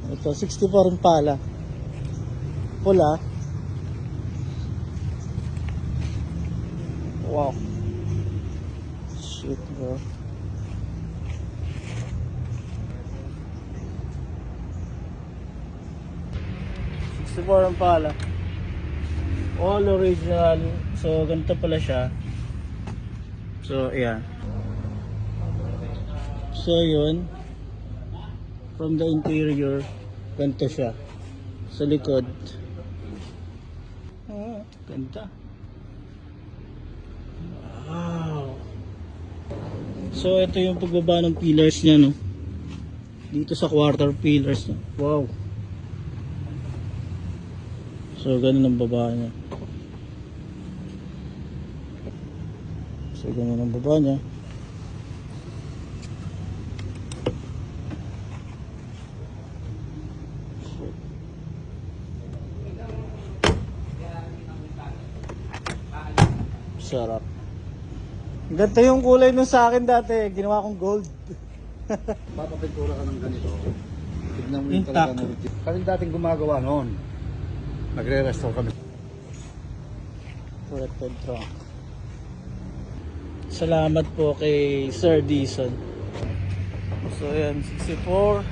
Ito, 64 rin pala. Pula. Wow. Shit, bro. Ang pala. All original. So, ganito pala siya. So, ayan. So, yun. From the interior, ganito siya. Sa likod. Oh, ganda. Wow. So, ito yung pagbaba ng pillars niya, no? Dito sa quarter pillars niya. Wow. So, ganun ang baba niya. So, ganun ang baba niya. Sarap. Ganito yung kulay nung sa akin dati. Ginawa kong gold. Papapintura ka ng ganito. Tignan mo yung Intact. talaga ng original. Kami dating gumagawa noon. Nagre-restore kami. Corrected trunk. Salamat po kay Sir Dison. So ayan, 64.